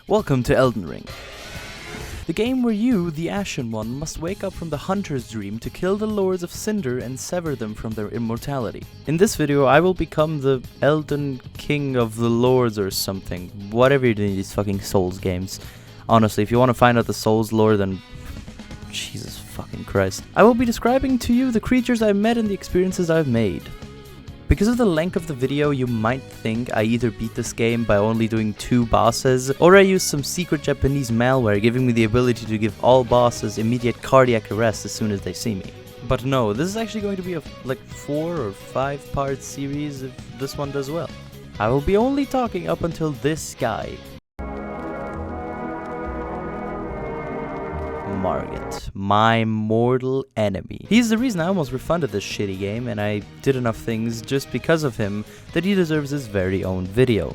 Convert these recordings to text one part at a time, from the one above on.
Welcome to Elden Ring, the game where you, the Ashen One, must wake up from the Hunter's dream to kill the Lords of Cinder and sever them from their immortality. In this video, I will become the Elden King of the Lords or something, whatever you're doing in these fucking Souls games. Honestly, if you want to find out the Souls lore, then Jesus fucking Christ. I will be describing to you the creatures I've met and the experiences I've made. Because of the length of the video, you might think I either beat this game by only doing 2 bosses, or I use some secret Japanese malware giving me the ability to give all bosses immediate cardiac arrest as soon as they see me. But no, this is actually going to be a 4 or 5 part series if this one does well. I will be only talking up until this guy. Margit, my mortal enemy. He's the reason I almost refunded this shitty game, and I did enough things just because of him that he deserves his very own video.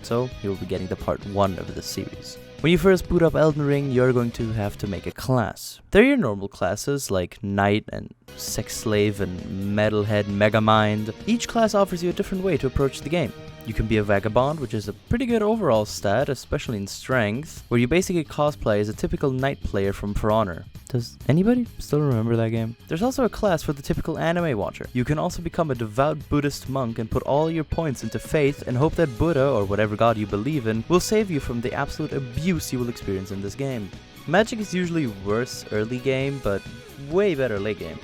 So, he will be getting the part 1 of this series. When you first boot up Elden Ring, you're going to have to make a class. They're your normal classes like Knight and Sex Slave and Metalhead Megamind. Each class offers you a different way to approach the game. You can be a Vagabond, which is a pretty good overall stat, especially in Strength, where you basically cosplay as a typical Knight player from For Honor. Does anybody still remember that game? There's also a class for the typical anime watcher. You can also become a devout Buddhist monk and put all your points into faith and hope that Buddha, or whatever god you believe in, will save you from the absolute abuse you will experience in this game. Magic is usually worse early game, but way better late game.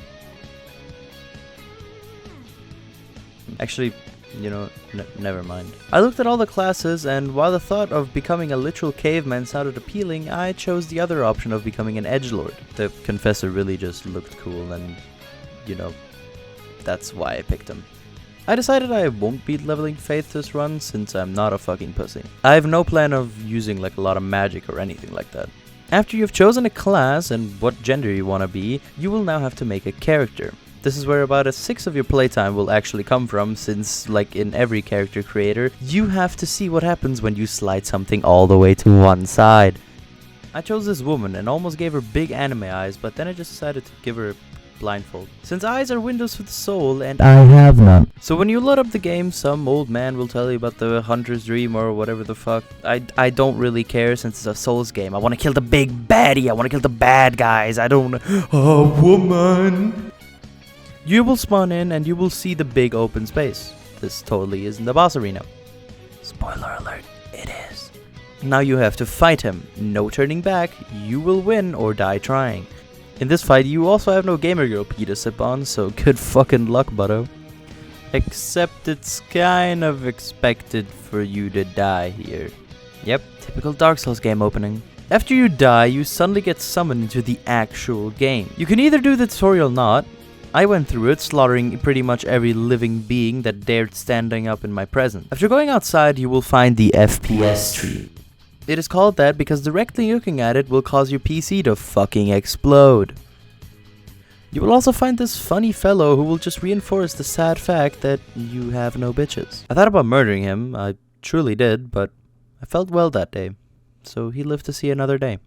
Actually, you know, never mind. I looked at all the classes, and while the thought of becoming a literal caveman sounded appealing, I chose the other option of becoming an edgelord. The confessor really just looked cool, and, you know, that's why I picked him. I decided I won't be leveling faith this run, since I'm not a fucking pussy. I have no plan of using a lot of magic or anything like that. After you've chosen a class and what gender you want to be, you will now have to make a character. This is where about 1/6 of your playtime will actually come from, since, like in every character creator, you have to see what happens when you slide something all the way to one side. I chose this woman and almost gave her big anime eyes, but then I just decided to give her a blindfold. Since eyes are windows to the soul, and I have none. So when you load up the game, some old man will tell you about the Hunter's Dream or whatever the fuck. I don't really care, since it's a Souls game. I want to kill the big baddie, I want to kill the bad guys, I don't... A woman! You will spawn in and you will see the big open space. This totally isn't the boss arena. Spoiler alert, it is. Now you have to fight him. No turning back. You will win or die trying. In this fight, you also have no gamer girl P to sip on, so good fucking luck, buddo. Except it's kind of expected for you to die here. Yep, typical Dark Souls game opening. After you die, you suddenly get summoned into the actual game. You can either do the tutorial or not. I went through it, slaughtering pretty much every living being that dared standing up in my presence. After going outside, you will find the FPS tree. It is called that because directly looking at it will cause your PC to fucking explode. You will also find this funny fellow who will just reinforce the sad fact that you have no bitches. I thought about murdering him, I truly did, but I felt well that day, so he lived to see another day.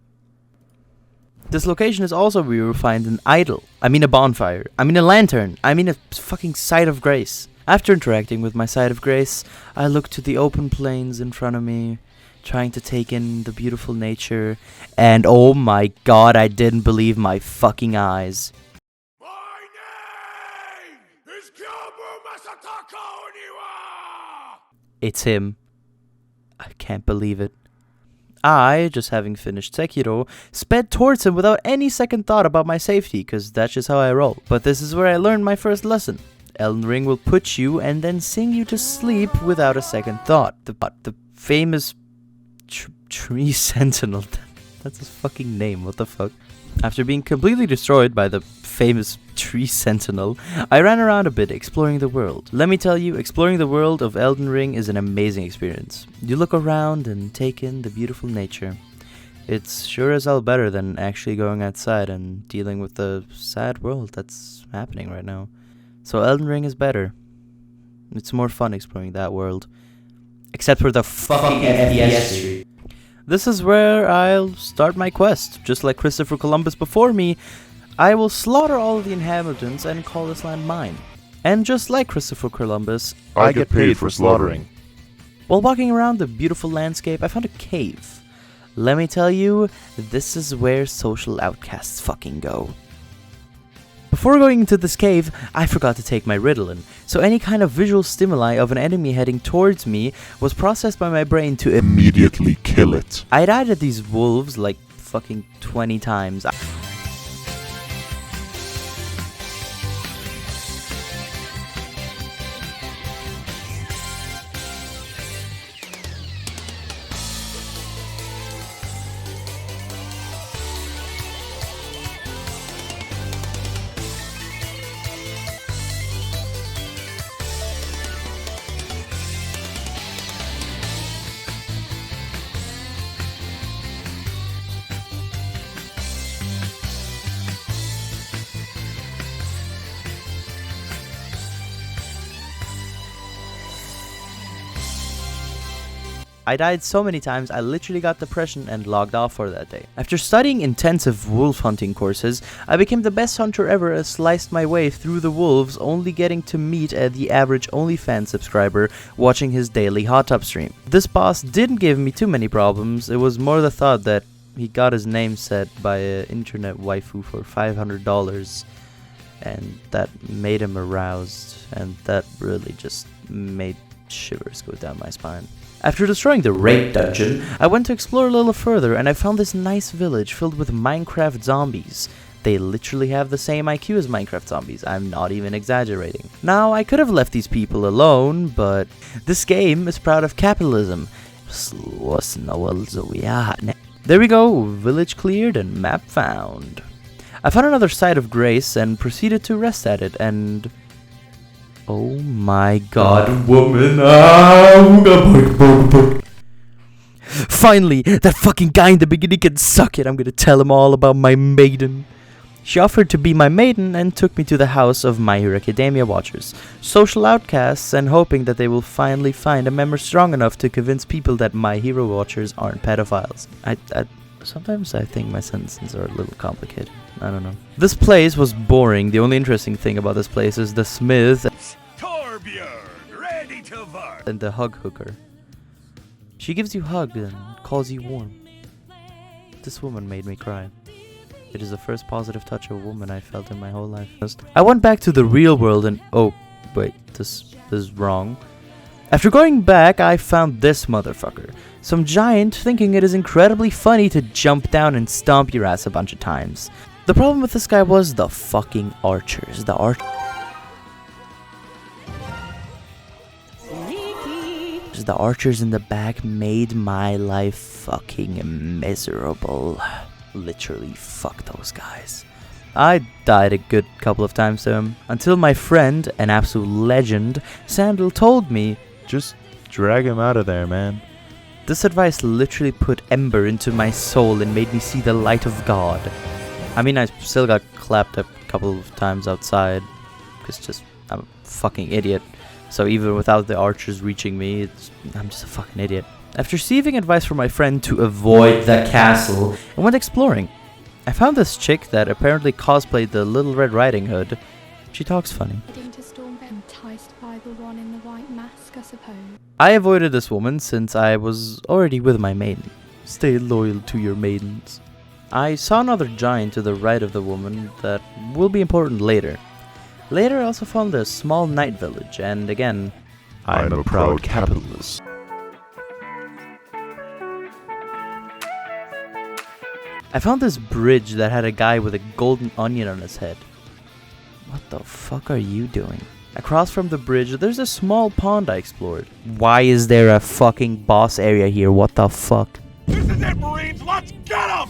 This location is also where you will find an idol. I mean a bonfire. I mean a lantern. I mean a fucking site of grace. After interacting with my site of grace, I look to the open plains in front of me, trying to take in the beautiful nature, and oh my god, I didn't believe my fucking eyes. My name is Kyobu Masataka Oniwa! It's him. I can't believe it. I, just having finished Sekiro, sped towards him without any second thought about my safety, cause that's just how I roll. But this is where I learned my first lesson. Elden Ring will put you and then sing you to sleep without a second thought. The famous Tree Sentinel. That's his fucking name, what the fuck? After being completely destroyed by the famous Tree Sentinel, I ran around a bit exploring the world. Let me tell you, exploring the world of Elden Ring is an amazing experience. You look around and take in the beautiful nature. It's sure as hell better than actually going outside and dealing with the sad world that's happening right now. So Elden Ring is better. It's more fun exploring that world. Except for the fucking FPS tree. This is where I'll start my quest. Just like Christopher Columbus before me, I will slaughter all of the inhabitants and call this land mine. And just like Christopher Columbus, I get paid for slaughtering. While walking around the beautiful landscape, I found a cave. Let me tell you, this is where social outcasts fucking go. Before going into this cave, I forgot to take my Ritalin, so any kind of visual stimuli of an enemy heading towards me was processed by my brain to Immediately kill it. I died at these wolves like fucking 20 times. I died so many times I literally got depression and logged off for that day. After studying intensive wolf hunting courses, I became the best hunter ever and sliced my way through the wolves, only getting to meet the average OnlyFans subscriber watching his daily hot tub stream. This boss didn't give me too many problems, it was more the thought that he got his name set by an internet waifu for $500 and that made him aroused, and that really just made shivers go down my spine. After destroying the raid dungeon, I went to explore a little further and I found this nice village filled with Minecraft zombies. They literally have the same IQ as Minecraft zombies, I'm not even exaggerating. Now, I could have left these people alone, but this game is proud of capitalism. There we go, village cleared and map found. I found another site of grace and proceeded to rest at it, and oh my god, woman. Finally, that fucking guy in the beginning can suck it. I'm gonna tell him all about my maiden. She offered to be my maiden and took me to the house of My Hero Academia watchers, social outcasts, and hoping that they will finally find a member strong enough to convince people that My Hero watchers aren't pedophiles. Sometimes I think my sentences are a little complicated. I don't know. This place was boring. The only interesting thing about this place is the smith ready to work. And the hug hooker. She gives you hugs and calls you warm. This woman made me cry. It is the first positive touch of a woman I felt in my whole life. I went back to the real world and oh wait, this is wrong. After going back, I found this motherfucker. Some giant thinking it is incredibly funny to jump down and stomp your ass a bunch of times. The problem with this guy was the fucking archers. The archers in the back made my life fucking miserable. Literally, fuck those guys. I died a good couple of times to him, until my friend, an absolute legend, Sandal, told me, just drag him out of there, man. This advice literally put ember into my soul and made me see the light of God. I mean, I still got clapped a couple of times outside, because I'm a fucking idiot. So even without the archers reaching me, I'm just a fucking idiot. After receiving advice from my friend to avoid the castle, I went exploring. I found this chick that apparently cosplayed the Little Red Riding Hood. She talks funny. Enticed by the one in the white mask, I suppose. I avoided this woman since I was already with my maiden. Stay loyal to your maidens. I saw another giant to the right of the woman that will be important later. Later I also found a small night village, and again, I'm a proud capitalist. I found this bridge that had a guy with a golden onion on his head. What the fuck are you doing? Across from the bridge, there's a small pond I explored. Why is there a fucking boss area here? What the fuck? This is it, Marines! Let's get him!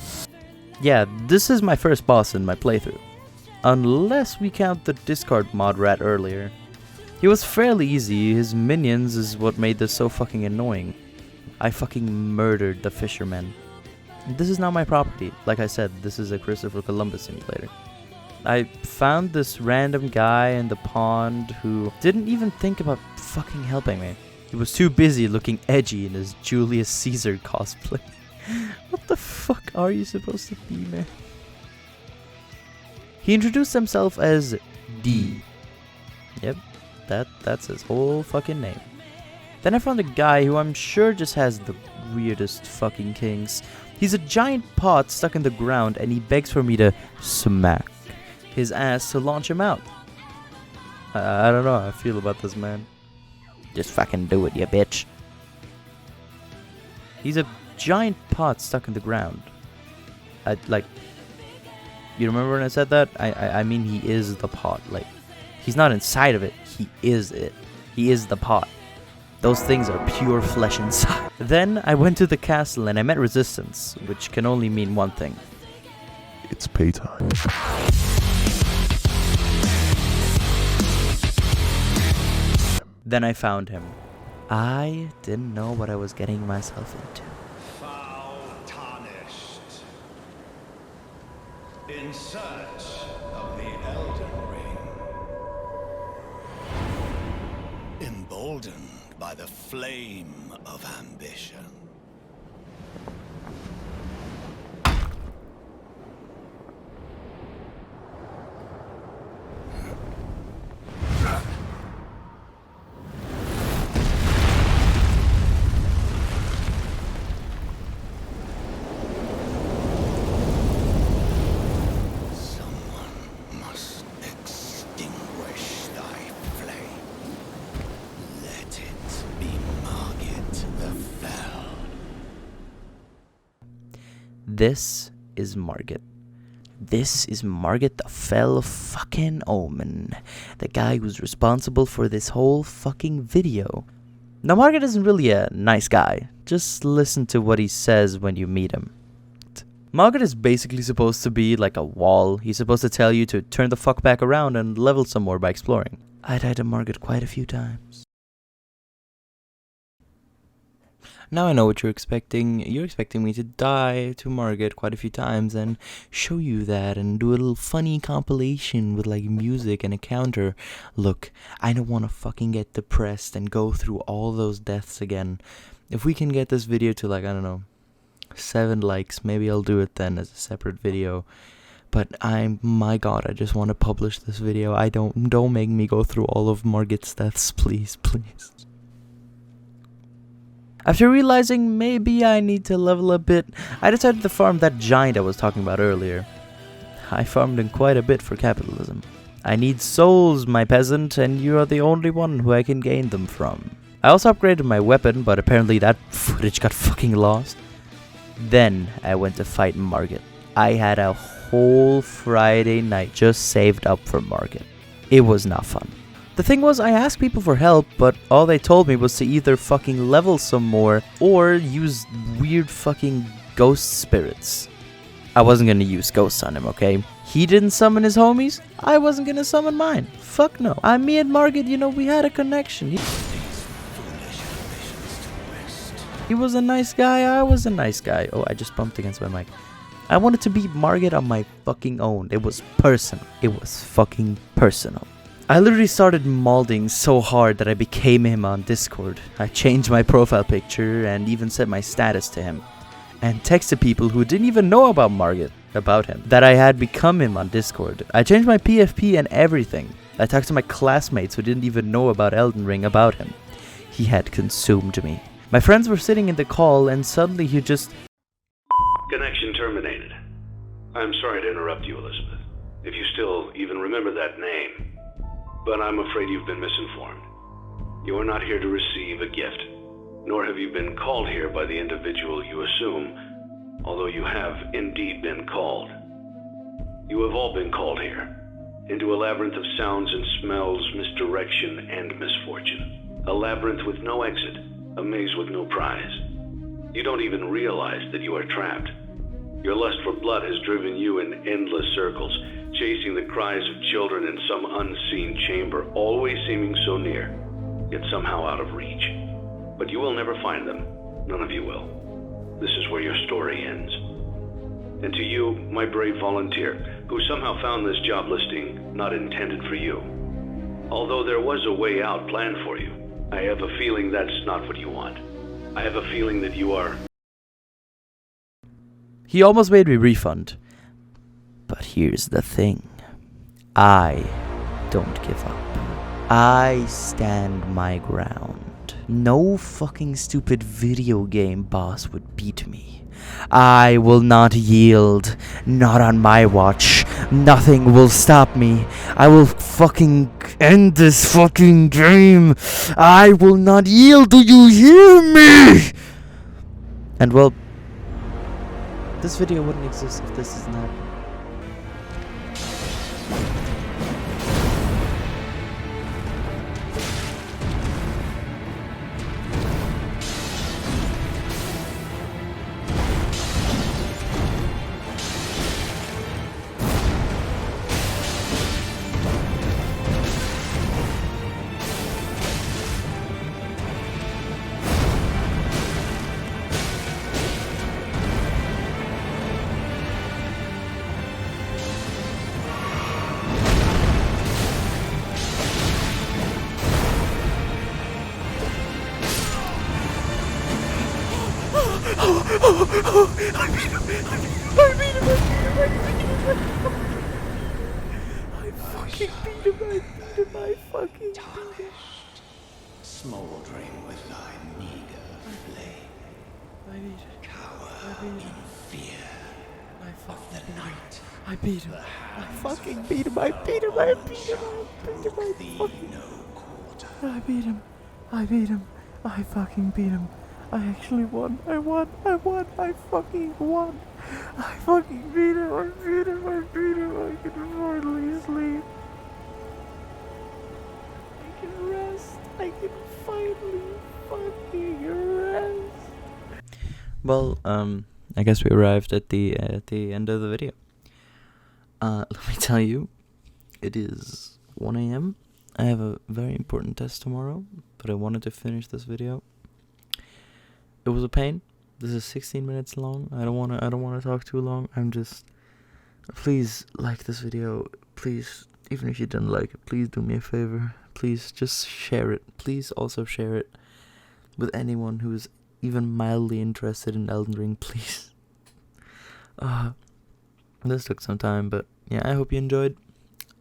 Yeah, this is my first boss in my playthrough. Unless we count the discard mod rat earlier. He was fairly easy, his minions is what made this so fucking annoying. I fucking murdered the fisherman. This is now my property. Like I said, this is a Christopher Columbus simulator. I found this random guy in the pond who didn't even think about fucking helping me. He was too busy looking edgy in his Julius Caesar cosplay. What the fuck are you supposed to be, man? He introduced himself as D. Yep, that's his whole fucking name. Then I found a guy who I'm sure just has the weirdest fucking kings. He's a giant pot stuck in the ground and he begs for me to smack his ass to launch him out. I don't know how I feel about this man. Just fucking do it, you bitch. He's a giant pot stuck in the ground. You remember when I said that? I mean he is the pot. Like, he's not inside of it. He is it. He is the pot. Those things are pure flesh inside. Then I went to the castle and I met resistance, which can only mean one thing. It's paytime. Then I found him. I didn't know what I was getting myself into. Foul tarnished. In search of the Elden Ring. Emboldened by the flame of ambition. This is Margit. This is Margit the Fell fucking Omen. The guy who's responsible for this whole fucking video. Now Margit isn't really a nice guy. Just listen to what he says when you meet him. Margit is basically supposed to be like a wall. He's supposed to tell you to turn the fuck back around and level some more by exploring. I died to Margit quite a few times. Now I know what you're expecting. You're expecting me to die to Margit quite a few times and show you that and do a little funny compilation with like music and a counter. Look, I don't want to fucking get depressed and go through all those deaths again. If we can get this video to like, I don't know, 7 likes, maybe I'll do it then as a separate video. But my god, I just want to publish this video. Don't make me go through all of Margit's deaths, please, please. After realizing maybe I need to level a bit, I decided to farm that giant I was talking about earlier. I farmed him quite a bit for capitalism. I need souls, my peasant, and you are the only one who I can gain them from. I also upgraded my weapon, but apparently that footage got fucking lost. Then I went to fight Margit. I had a whole Friday night just saved up for Margit. It was not fun. The thing was, I asked people for help, but all they told me was to either fucking level some more or use weird fucking ghost spirits. I wasn't gonna use ghosts on him, okay? He didn't summon his homies, I wasn't gonna summon mine. Fuck no. Me and Margit, we had a connection. He was a nice guy, I was a nice guy. Oh, I just bumped against my mic. I wanted to beat Margit on my fucking own. It was personal. It was fucking personal. I literally started molding so hard that I became him on Discord. I changed my profile picture and even set my status to him. And texted people who didn't even know about Margit, about him, that I had become him on Discord. I changed my PFP and everything. I talked to my classmates who didn't even know about Elden Ring about him. He had consumed me. My friends were sitting in the call and suddenly he just... Connection terminated. I'm sorry to interrupt you, Elizabeth, if you still even remember that name. But I'm afraid you've been misinformed. You are not here to receive a gift, nor have you been called here by the individual you assume, although you have indeed been called. You have all been called here, into a labyrinth of sounds and smells, misdirection and misfortune. A labyrinth with no exit, a maze with no prize. You don't even realize that you are trapped. Your lust for blood has driven you in endless circles, chasing the cries of children in some unseen chamber, always seeming so near, yet somehow out of reach. But you will never find them. None of you will. This is where your story ends. And to you, my brave volunteer, who somehow found this job listing not intended for you. Although there was a way out planned for you, I have a feeling that's not what you want. I have a feeling that you are... He almost made me refund. But here's the thing. I don't give up. I stand my ground. No fucking stupid video game boss would beat me. I will not yield. Not on my watch. Nothing will stop me. I will fucking end this fucking game. I will not yield. Do you hear me? And well, this video wouldn't exist if this isn't happening. Tarnished, smoldering with thy meager flame. Cower in fear of the night. I beat him. I fucking beat him. I beat him. I beat him. I thee no quarter. I beat him. I beat him. I fucking beat him. I actually won. I won. I won. I fucking won. I fucking beat him. I beat him. I beat him. I can finally sleep. I can rest. I can finally fucking rest. Well, I guess we arrived at the end of the video. Let me tell you, it is 1 a.m. I have a very important test tomorrow, but I wanted to finish this video. It was a pain. This is 16 minutes long. I don't wanna talk too long. Please like this video. Please, even if you didn't like it, please do me a favor. Please just share it. Please also share it with anyone who is even mildly interested in Elden Ring, please. This took some time, but yeah, I hope you enjoyed.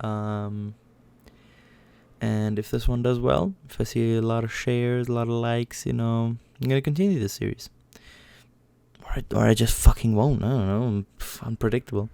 And if this one does well, if I see a lot of shares, a lot of likes, I'm gonna continue this series. Or I just fucking won't. I don't know. I'm unpredictable.